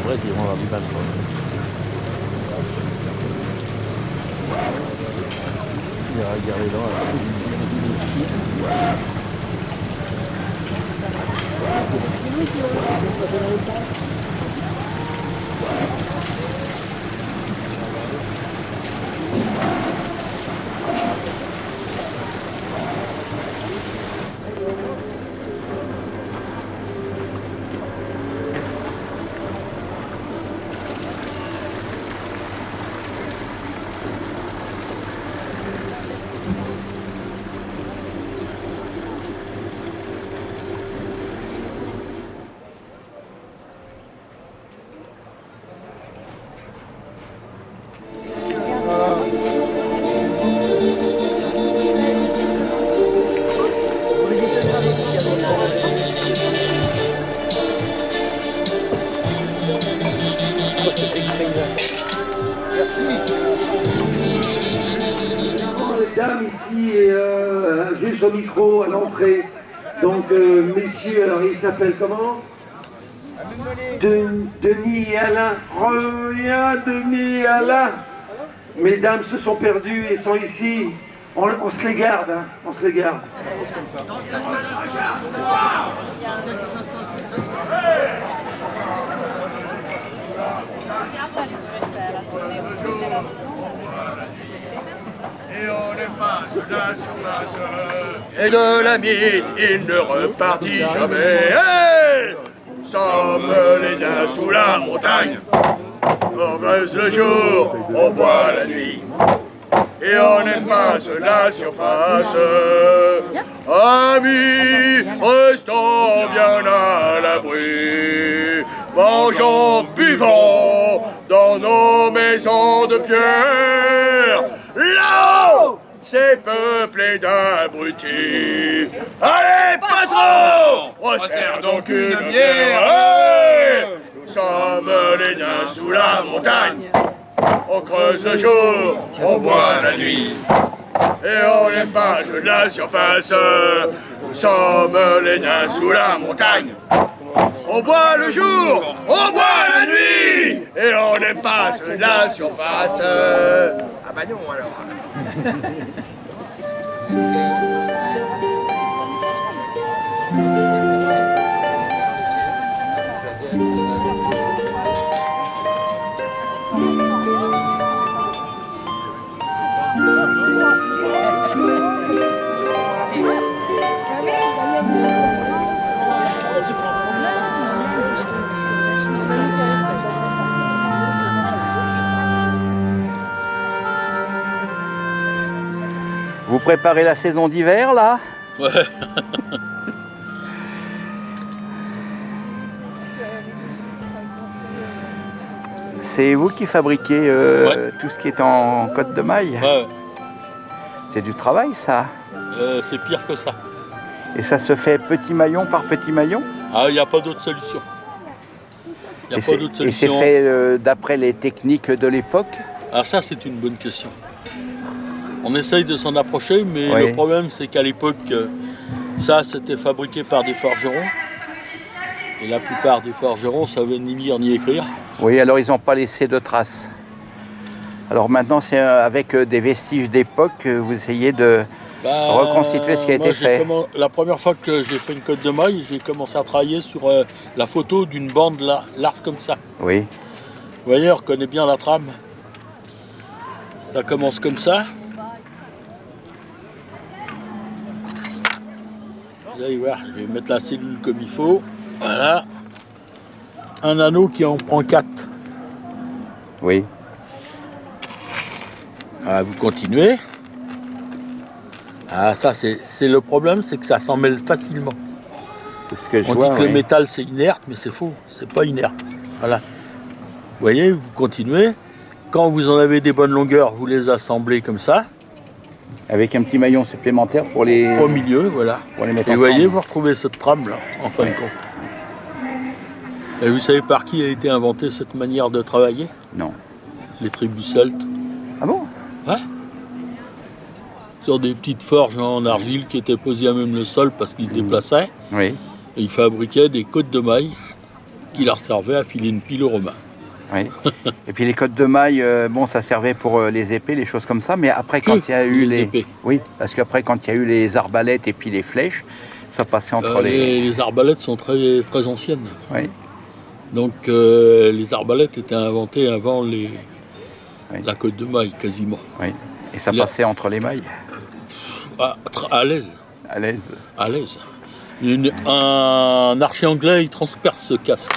après, ils vont avoir du mal. Il va regarder là. Dames ici et juste au micro à l'entrée. Donc messieurs, alors il s'appelle comment? Denis et Alain. Reviens Denis et Alain. Mesdames se sont perdues et sont ici. On se les garde, hein. On se les garde. Et on efface la surface. Et de la mine, il ne repartit jamais. Hey, nous sommes les nains sous la montagne. On creuse le jour, on boit la nuit. Et on efface la surface. Amis, restons bien à l'abri. Mangeons, buvons dans nos maisons de pierre. Là-haut, c'est peuplé d'abrutis. Allez, patron, resserre donc une bière. Hey, nous sommes les nains sous la montagne. On creuse le jour, on boit la nuit. Et on épage de la surface. Nous sommes les nains sous la montagne. On boit le jour, on boit la nuit. Et on épage de la surface. Ah bah non alors. Vous préparez la saison d'hiver là? Ouais. C'est vous qui fabriquez tout ce qui est en côte de maille? Ouais. C'est du travail ça? C'est pire que ça. Et ça se fait petit maillon par petit maillon? Ah, il n'y a pas d'autre solution. Et c'est fait d'après les techniques de l'époque? Alors ça, c'est une bonne question. On essaye de s'en approcher, mais oui. Le problème, c'est qu'à l'époque, ça, c'était fabriqué par des forgerons. Et la plupart des forgerons ne savaient ni lire ni écrire. Oui, alors ils n'ont pas laissé de traces. Alors maintenant, c'est avec des vestiges d'époque que vous essayez de reconstituer ce qui a été fait. La première fois que j'ai fait une côte de maille, j'ai commencé à travailler sur la photo d'une bande large comme ça. Oui. Vous voyez, on reconnaît bien la trame. Ça commence comme ça. Vous allez voir, je vais mettre la cellule comme il faut. Voilà. Un anneau qui en prend 4. Oui. Voilà, vous continuez. Ah, ça, c'est le problème, c'est que ça s'en mêle facilement. C'est ce que je On vois, dit que le métal, c'est inerte, mais c'est faux. C'est pas inerte. Voilà. Vous voyez, vous continuez. Quand vous en avez des bonnes longueurs, vous les assemblez comme ça. Avec un petit maillon supplémentaire pour les... Au milieu, voilà. Pour les mettre Et vous ensemble. voyez, vous retrouvez cette trame-là, en fin de compte. Et vous savez par qui a été inventée cette manière de travailler? Non. Les tribus celtes. Ah bon? Ouais. Sur des petites forges en argile qui étaient posées à même le sol parce qu'ils se déplaçaient. Oui. Et ils fabriquaient des côtes de mailles qui leur servait à filer une pile aux Romains. Oui. Et puis les cottes de mailles, bon, ça servait pour les épées, les choses comme ça. Mais après, quand il y a eu les épées. Oui, parce qu'après, quand il y a eu les arbalètes et puis les flèches, ça passait entre les arbalètes sont très, très anciennes. Oui. Donc les arbalètes étaient inventées avant Oui. la cotte de maille, quasiment. Oui. Et ça passait entre les mailles. À l'aise. À l'aise. À l'aise. Un archer anglais, il transperce ce casque.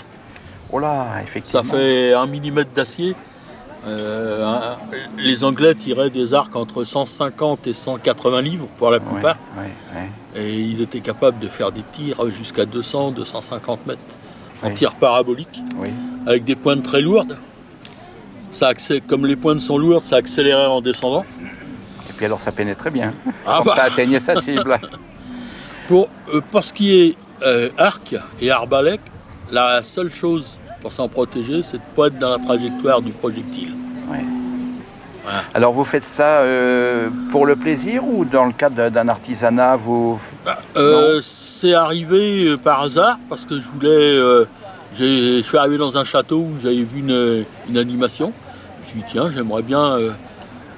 Oh là, effectivement. Ça fait 1 mm d'acier. Les Anglais tiraient des arcs entre 150 et 180 livres pour la plupart. Ouais. Et ils étaient capables de faire des tirs jusqu'à 200, 250 mètres. En Oui. tir parabolique, Oui. avec des pointes très lourdes. Comme les pointes sont lourdes, ça accélérait en descendant. Et puis alors, ça pénétrait bien. Ah Quand ça atteignait sa cible. Pour ce qui est arc et arbalète, la seule chose pour s'en protéger, c'est de ne pas être dans la trajectoire du projectile. Ouais. Voilà. Alors vous faites ça pour le plaisir ou dans le cadre d'un artisanat C'est arrivé par hasard parce que je suis arrivé dans un château où j'avais vu une animation. Je me suis dit tiens, j'aimerais bien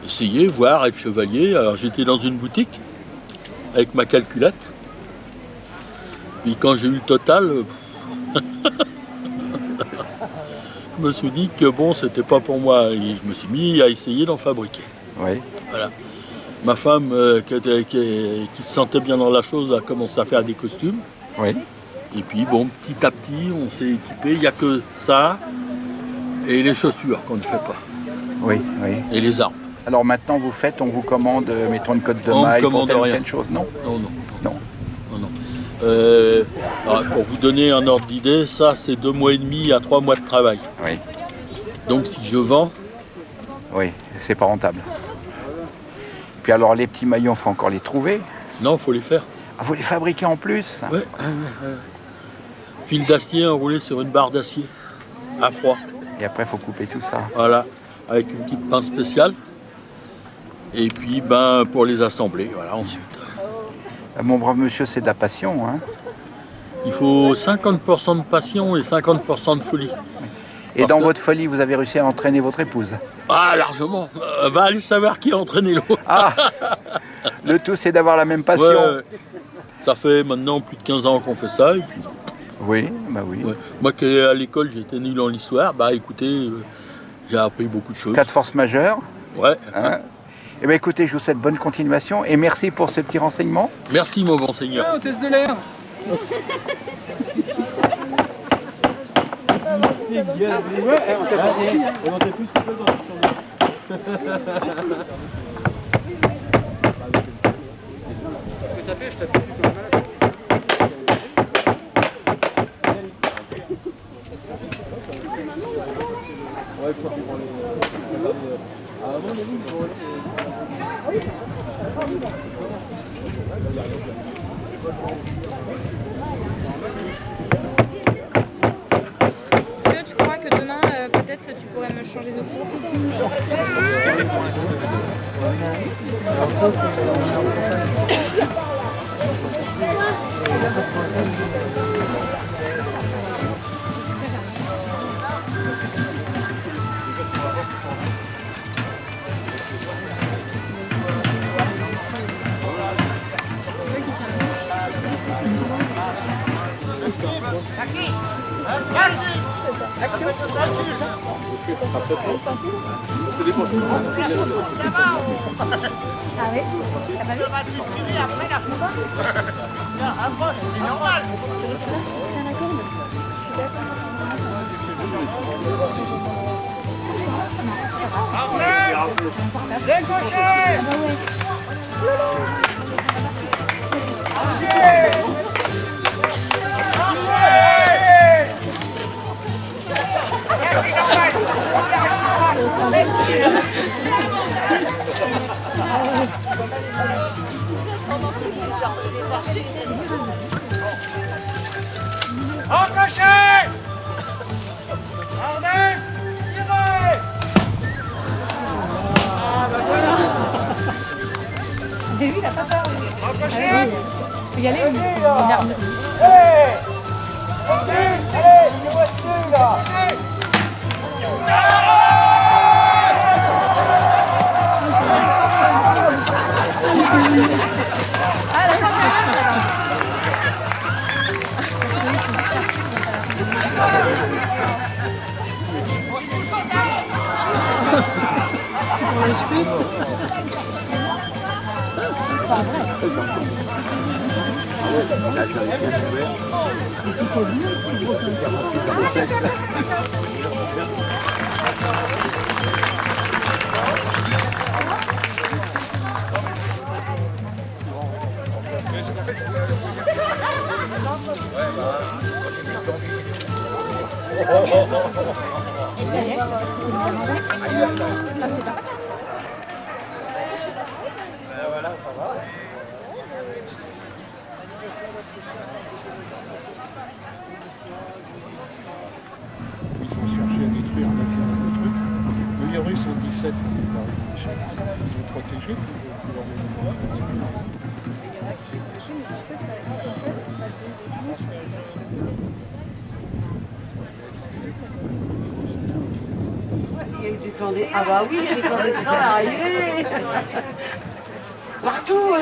essayer, voir, être chevalier. Alors j'étais dans une boutique avec ma calculette. Puis quand j'ai eu le total, je me suis dit que bon, c'était pas pour moi. Et je me suis mis à essayer d'en fabriquer. Oui. Voilà. Ma femme, qui se sentait bien dans la chose, a commencé à faire des costumes. Oui. Et puis bon, petit à petit, on s'est équipé. Il n'y a que ça et les chaussures qu'on ne fait pas. Oui. Et les armes. Alors maintenant, on vous commande, mettons une cotte de On maille pour commande telle ou rien. telle chose, non? Non. Alors, pour vous donner un ordre d'idée, ça c'est 2 mois et demi à 3 mois de travail. Oui. Donc si je vends, Oui, c'est pas rentable. Puis alors, les petits maillons, il faut encore les trouver. non, il faut les faire. Ah, vous les fabriquez en plus? Ouais. Fil d'acier enroulé sur une barre d'acier à froid. Et après, il faut couper tout ça. Voilà, avec une petite pince spéciale. Et puis, pour les assembler, voilà, ensuite. Mon brave monsieur, c'est de la passion, hein? Il faut 50% de passion et 50% de folie. Et Parce dans que- votre folie, vous avez réussi à entraîner votre épouse? Ah, largement. Va aller savoir qui a entraîné l'autre. Ah! Le tout, c'est d'avoir la même passion. Ouais, ça fait maintenant plus de 15 ans qu'on fait ça. Et puis, Oui, bah oui. ouais. Moi, qui à l'école, j'étais nul en l'histoire. Écoutez, j'ai appris beaucoup de choses. Cas de force majeure. Ouais. Hein? Eh bien, écoutez, je vous souhaite bonne continuation et merci pour ce petit renseignement. Merci, mon bon seigneur. Hôtesse de l'air. Est-ce que tu crois que demain, peut-être, tu pourrais me changer de cours? Ah oui? T'as pas vu? Tiens la corde. J'ai vu, il a pas peur. Tu peux y aller, il est nerveux. Allez, allez, Ils sont cherchés à détruire un maximum de trucs. Les Russes sont 17, ils ont protégé. Il y a eu des clandestins. Ah bah oui, il y a des clandestins arrivés. Partout.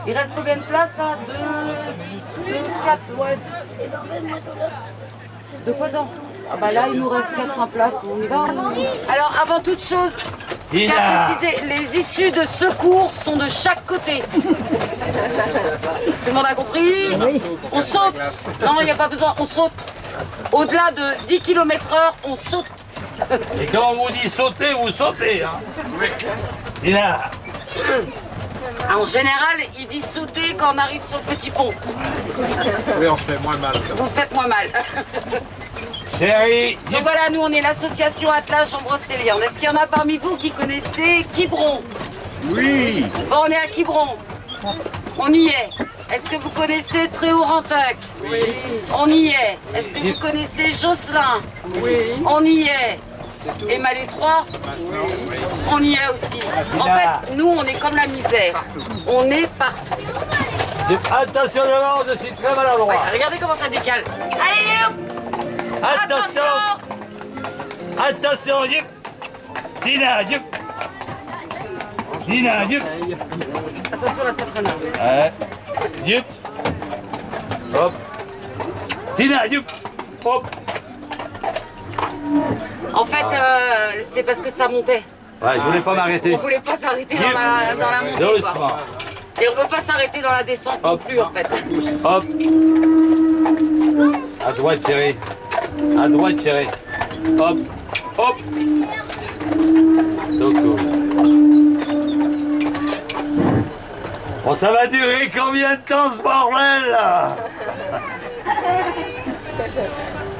Il reste combien de places là? 2, 4, ouais. De quoi donc? Ah bah là, il nous reste 400 places, on y va. Alors, avant toute chose, je tiens à préciser, les issues de secours sont de chaque côté. Tout le monde a compris? On saute. Non, il n'y a pas besoin, on saute. Au-delà de 10 km/h, on saute. Et quand on vous dit sauter, vous sautez. Hein. Et là, En général, il dit sauter quand on arrive sur le petit pont. Oui, on se fait moins mal. Vous faites moins mal. chérie, Donc voilà, nous on est l'association Atlas Jean-Brocéliande. Est-ce qu'il y en a parmi vous qui connaissez Quiberon? oui. Bon, on est à Quiberon. On y est. Est-ce que vous connaissez Tréhaut-Rantuc? Oui. On y est. Est-ce que vous connaissez Josselin? Oui. On y est. Et Malais 3? Oui. On y est aussi. En fait, nous on est comme la misère. On est partout. Attention devant, je suis très maladroit. Ouais, regardez comment ça décale. Allez, hop! Attention. Attention, yep. Dina, yep. Dina, yep. Attention là, ça freine. Ouais. Yep. Hop. Dina, yep. Hop. En fait, c'est parce que ça montait. Ouais, je voulais pas m'arrêter. On voulait pas s'arrêter dans la montée. Quoi. Doucement. Et on peut pas s'arrêter dans la descente non plus en fait. Hop. À droite, chérie. À droite, chérie. Hop. Hop. Donc, bon, ça va durer combien de temps ce bordel là?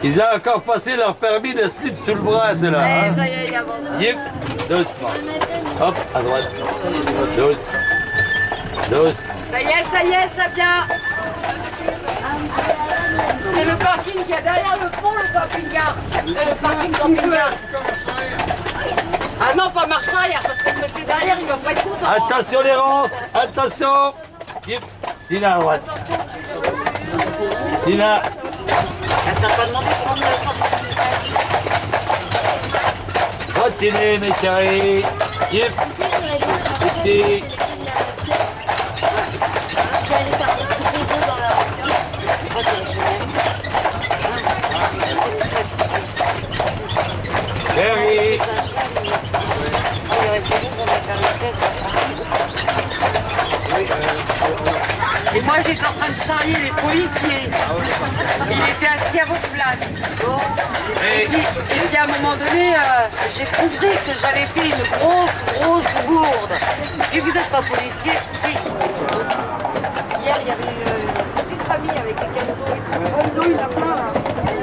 Ils ont encore passé leur permis de slip sous le bras, ceux-là. Hein? Ça y est, il avance. Yep. Doucement. Hop, à droite. Douce. Douce. Ça y est, ça vient. C'est le parking qui est derrière le pont, le camping-car. Le parking camping-car. Ah non, pas marche arrière, parce que le monsieur derrière, il va pas être content. Attention les ronces. Attention. Yep. Dina à droite. Dina. T'as pas demandé comment on l'a sorti. Continuez mes chéris. Yep. Ici. Chérie. Et moi j'étais en train de charrier les policiers. Il était assis à votre place. Et puis à un moment donné, j'ai compris que j'avais fait une grosse gourde. Si vous n'êtes pas policier, si. Hier il y avait une petite famille avec des canots et tout. Oh, non, il y en a plein là.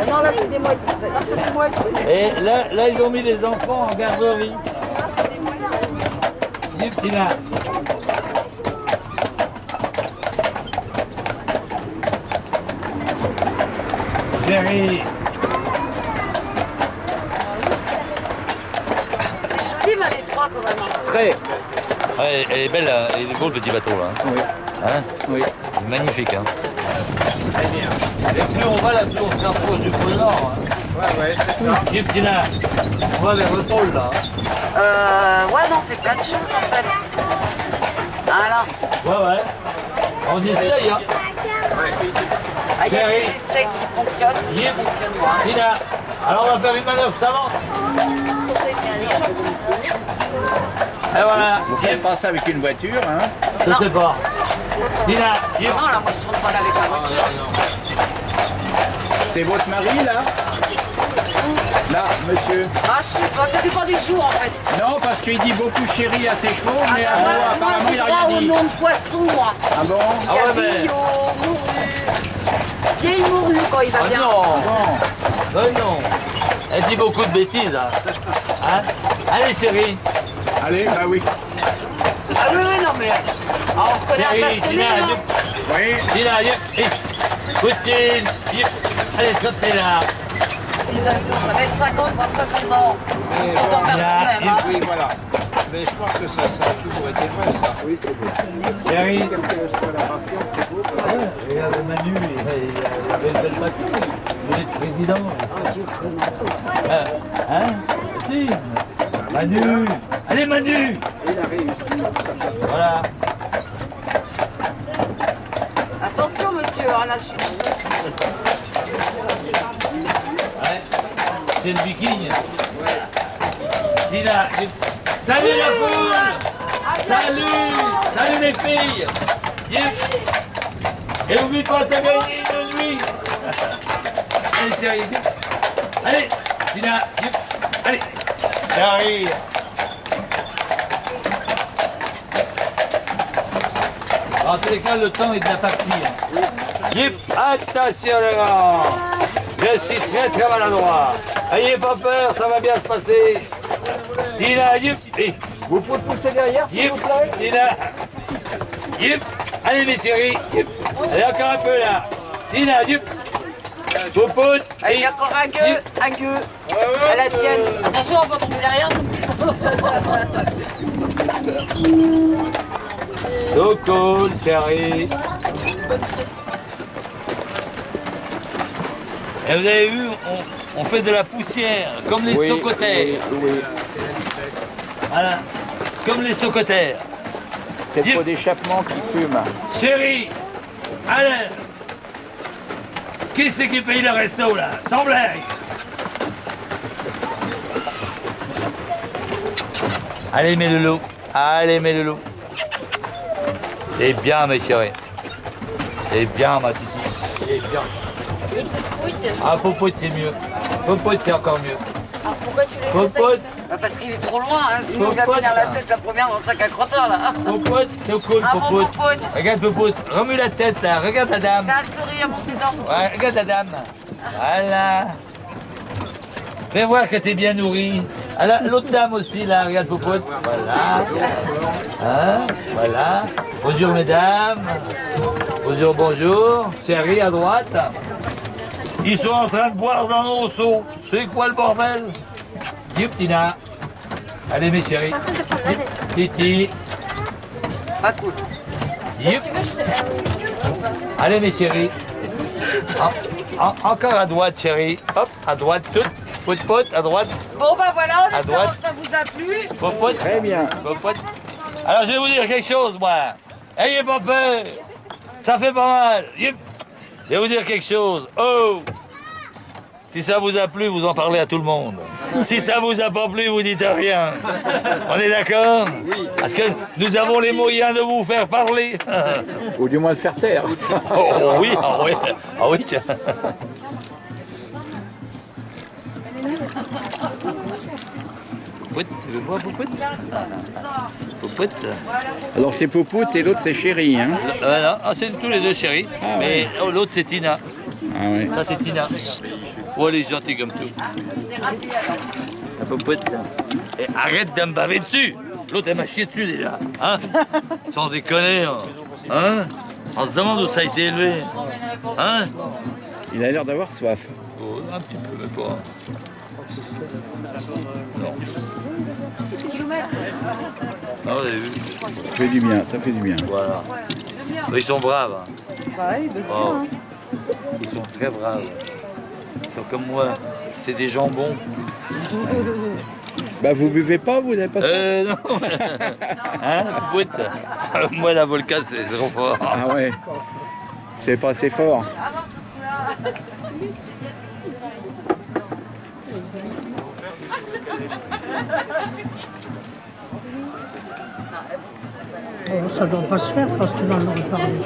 Non, là c'est des mouettes. Là c'est des mouettes. Et là ils ont mis des enfants en garderie. Yep, Dina. Chérie. C'est joli, Malais 3 quand même. Très. Ouais, elle est belle, elle est beau le petit bateau là. Oui. Hein Oui. Magnifique. Hein. Et plus on va là, plus on se rapproche du pôle Nord. Hein. Ouais, c'est ça. Et puis là, on va vers le pôle là. Ouais, non, on fait plein de choses en fait. Voilà. Ouais. On essaye, hein. Ah, il y a des essais qui fonctionnent, qui ne fonctionnent pas. Tina, alors on va faire une manœuvre, ça avance. Et voilà. Vous faites pas ça avec une voiture, hein? Je sais pas. Tina, Non, là, moi je tourne pas là avec la voiture. C'est votre mari, là? Là, monsieur. Ah, je sais pas, ça dépend du jour en fait. Non, parce qu'il dit beaucoup chéri à ses chevaux, mais à vous, Moi, apparemment, il je n'a crois rien au dit. nom de poisson, moi. Ah bon? Ah ouais, mais... Cabillaud, mourue. Vieille mourue quand il va Ah bien. non, Bon. non. Elle dit beaucoup de bêtises, hein. Allez, chérie. Allez, bah oui. Ah oui, non, mais on reconnaît un Chérie, passionné, Tina, hein. Oui. Tina, Poutine, allez, sautez là. Ça va être 50 pour 60 ans. Autant faire ce même, hein. Oui, voilà. Mais je pense que ça a toujours été vrai, ça. Oui, c'est beau. Chérie. Quelle que soit la passion, c'est beau. Regarde Manu, il avait une belle passion. Il est président. Hein? Si. Manu. Allez, Manu. Il a réussi. Voilà. Attention, monsieur, hein, là, je suis... Ouais. C'est le viking. Tina. Salut la foule. Salut les filles. Et oublie pas, t'as gagné une nuit. Allez, chérie. Allez, Tina. Allez. J'arrive. En tous les cas, le temps est de la partie. Yip, attention les gars. Je suis très très maladroit. Ayez pas peur, ça va bien se passer. Tina, yip. Vous pouvez pousser derrière, s'il Yip, vous plaît? Tina. Yip. Allez mes chéris. Yip. Allez encore un peu là. Tina, yip. Poupoute. Il y a encore un gueux. À la tienne. Attention, on va tomber derrière. So cool, chérie. Et vous avez vu, on fait de la poussière, comme les socotères. Oui. Voilà, comme les socotères. C'est le pot d'échappement qui fume. Chérie, allez. Qui c'est qui paye le resto là? Sans blague. Allez mes loulous, allez mes loulous. C'est bien mes chéris. C'est bien ma titi. C'est bien. Ah Popote c'est mieux. Popote c'est encore mieux. Pourquoi tu les Popote. Parce qu'il est trop loin, hein, sinon il va Popote, venir la là. tête la première dans le sac à crottin là. Popote, c'est cool Ah, mon Popote. Popote. Regarde Popote, remue la tête là, regarde la dame. T'as un sourire, mon petit dent. Ouais, regarde la dame. Voilà. Fais voir que t'es bien nourri. Ah, l'autre dame aussi, là, regarde Popote. Voilà. Hein, voilà. Bonjour mesdames. Bonjour, bonjour. Chérie à droite. Ils sont en train de boire dans nos seaux. C'est quoi le bordel? Yip, Tina. Allez mes chéris. Yip, Titi. Pas cool. Yip. Allez mes chéris. Encore à droite, chérie. Hop, à droite, toute. Pote, à droite. Bon bah voilà, on À espère droite. que ça vous a plu. Popote. Très bien. Popote. Alors je vais vous dire quelque chose, moi. Ayez pas peur. Ça fait pas mal. Yep. Je vais vous dire quelque chose. Oh. Si ça vous a plu, vous en parlez à tout le monde. Si ça vous a pas plu, vous dites rien. On est d'accord? Parce que nous avons les moyens de vous faire parler. Ou du moins de faire taire. Oh oui, ah oui. Ah oui, tiens. Popote, tu veux voir Popote? Popote. Alors c'est Poupoute et l'autre c'est Chéri, hein? Non, c'est tous les deux chéris. Ah Mais oh, l'autre c'est Tina. Ah ouais. Ça c'est Tina. Oh, elle est gentille comme tout. La Popote. Et arrête de me baver dessus. L'autre elle m'a chié dessus déjà. Hein? Sans déconner. Hein? On se demande où ça a été élevé. Hein? Il a l'air d'avoir soif. Oh, un petit peu, mais pas. Non. Ah, vous avez vu? Ça fait du bien, ça fait du bien. Voilà. Ils sont braves. Hein. Pareil, bah, c'est Oh. bien. Hein. Ils sont très braves. Ils sont comme moi. C'est des jambons. Bah vous buvez pas, vous n'avez pas ça? Non. Hein, Pout. Moi, la Volca, c'est trop fort. Ah ouais. C'est pas assez fort. Ça ne doit pas se faire parce que dans le parler.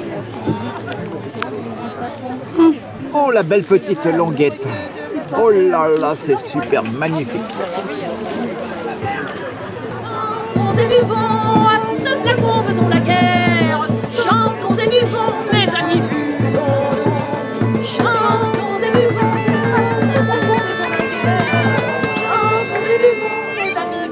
Oh la belle petite languette. Oh là là, c'est super magnifique. Chantons et buvons, à ce flacon faisons la guerre. Chantons et buvons, mes amis, buvons. Chantons et buvons, à ce flacon faisons la guerre. Chantons et buvons, mes amis,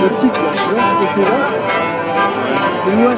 Le petit, là, tu vois, c'est là. C'est loin.